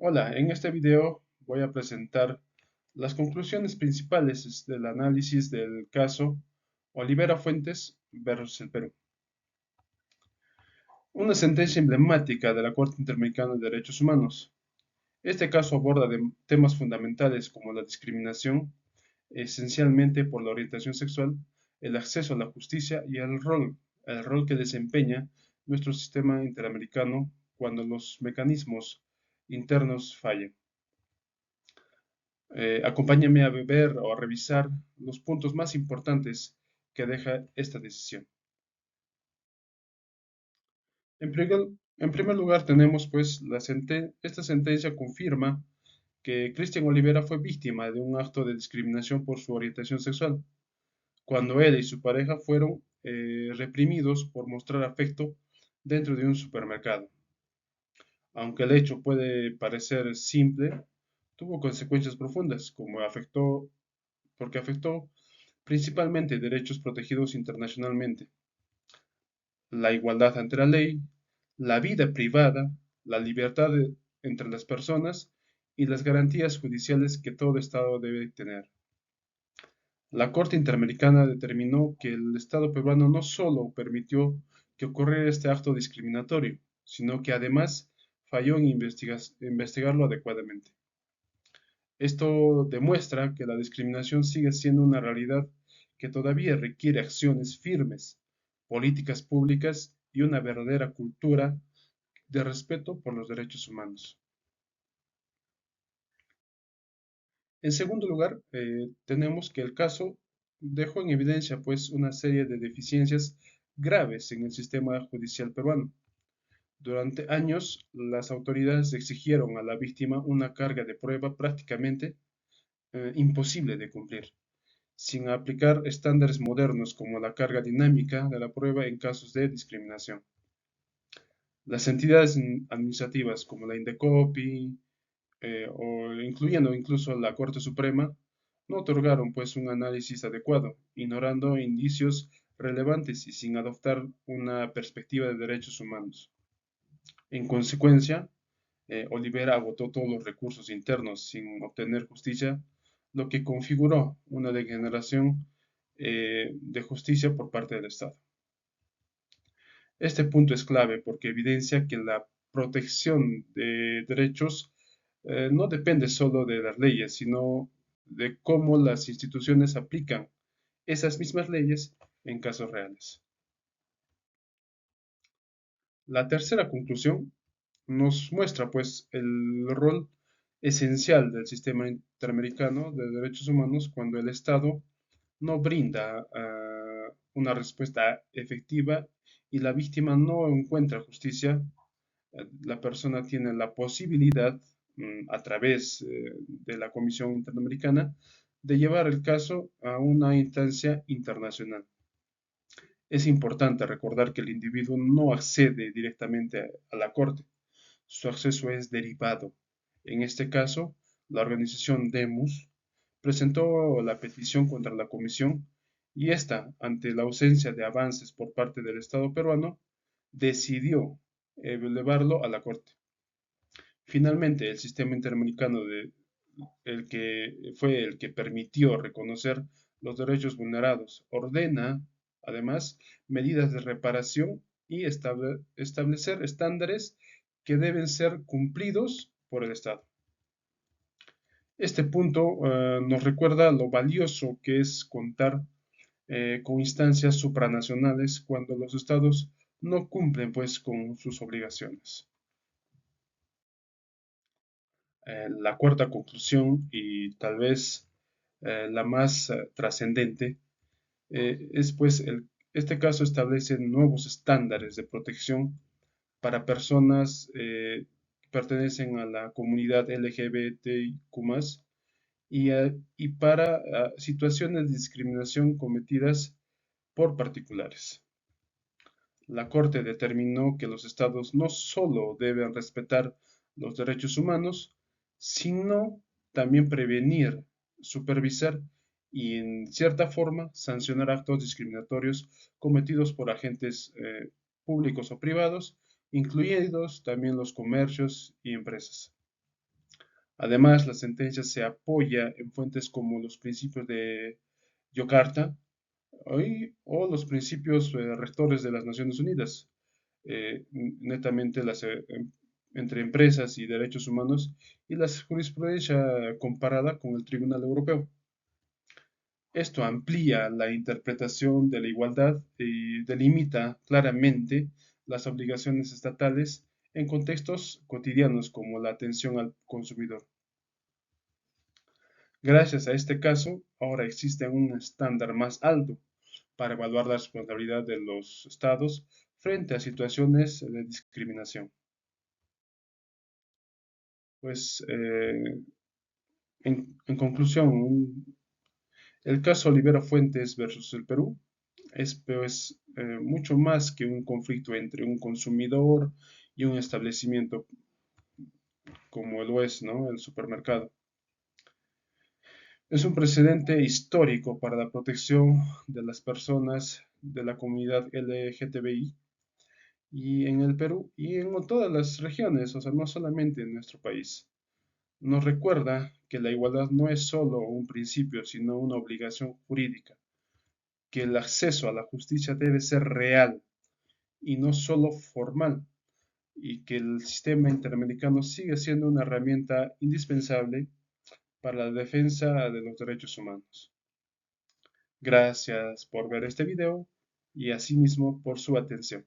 Hola, en este video voy a presentar las conclusiones principales del análisis del caso Olivera Fuentes versus el Perú. Una sentencia emblemática de la Corte Interamericana de Derechos Humanos. Este caso aborda temas fundamentales como la discriminación, esencialmente por la orientación sexual, el acceso a la justicia y el rol que desempeña nuestro sistema interamericano cuando los mecanismos internos fallan. Acompáñame a ver o a revisar los puntos más importantes que deja esta decisión. En primer lugar tenemos pues esta sentencia confirma que Cristian Olivera fue víctima de un acto de discriminación por su orientación sexual, cuando él y su pareja fueron reprimidos por mostrar afecto dentro de un supermercado. Aunque el hecho puede parecer simple, tuvo consecuencias profundas, porque afectó principalmente derechos protegidos internacionalmente, la igualdad ante la ley, la vida privada, la libertad entre las personas y las garantías judiciales que todo Estado debe tener. La Corte Interamericana determinó que el Estado peruano no solo permitió que ocurriera este acto discriminatorio, sino que además falló en investigarlo adecuadamente. Esto demuestra que la discriminación sigue siendo una realidad que todavía requiere acciones firmes, políticas públicas y una verdadera cultura de respeto por los derechos humanos. En segundo lugar, tenemos que el caso dejó en evidencia pues una serie de deficiencias graves en el sistema judicial peruano. Durante años, las autoridades exigieron a la víctima una carga de prueba prácticamente imposible de cumplir, sin aplicar estándares modernos como la carga dinámica de la prueba en casos de discriminación. Las entidades administrativas como la Indecopi o incluyendo incluso la Corte Suprema no otorgaron pues un análisis adecuado, ignorando indicios relevantes y sin adoptar una perspectiva de derechos humanos. En consecuencia, Olivera agotó todos los recursos internos sin obtener justicia, lo que configuró una degeneración de justicia por parte del Estado. Este punto es clave porque evidencia que la protección de derechos no depende solo de las leyes, sino de cómo las instituciones aplican esas mismas leyes en casos reales. La tercera conclusión nos muestra pues el rol esencial del sistema interamericano de derechos humanos cuando el Estado no brinda una respuesta efectiva y la víctima no encuentra justicia. La persona tiene la posibilidad, a través de la Comisión Interamericana, de llevar el caso a una instancia internacional. Es importante recordar que el individuo no accede directamente a la Corte, su acceso es derivado. En este caso, la organización DEMUS presentó la petición contra la Comisión y esta, ante la ausencia de avances por parte del Estado peruano, decidió elevarlo a la Corte. Finalmente, el sistema interamericano fue el que permitió reconocer los derechos vulnerados, ordena, además, medidas de reparación y establecer estándares que deben ser cumplidos por el Estado. Este punto nos recuerda lo valioso que es contar con instancias supranacionales cuando los estados no cumplen pues con sus obligaciones. La cuarta conclusión y tal vez la más trascendente es pues este caso establece nuevos estándares de protección para personas que pertenecen a la comunidad LGBTIQ+, y para situaciones de discriminación cometidas por particulares. La Corte determinó que los estados no solo deben respetar los derechos humanos, sino también prevenir, supervisar y, en cierta forma, sancionar actos discriminatorios cometidos por agentes públicos o privados, incluidos también los comercios y empresas. Además, la sentencia se apoya en fuentes como los principios de Yakarta o los principios rectores de las Naciones Unidas, netamente entre empresas y derechos humanos, y la jurisprudencia comparada con el Tribunal Europeo. Esto amplía la interpretación de la igualdad y delimita claramente las obligaciones estatales en contextos cotidianos como la atención al consumidor. Gracias a este caso, ahora existe un estándar más alto para evaluar la responsabilidad de los estados frente a situaciones de discriminación. Pues, en conclusión, el caso Olivera Fuentes versus el Perú es pues, mucho más que un conflicto entre un consumidor y un establecimiento como lo es, ¿no? El supermercado. Es un precedente histórico para la protección de las personas de la comunidad LGTBI y en el Perú y en todas las regiones, o sea, no solamente en nuestro país. Nos recuerda que la igualdad no es solo un principio, sino una obligación jurídica, que el acceso a la justicia debe ser real y no solo formal, y que el sistema interamericano sigue siendo una herramienta indispensable para la defensa de los derechos humanos. Gracias por ver este video y asimismo por su atención.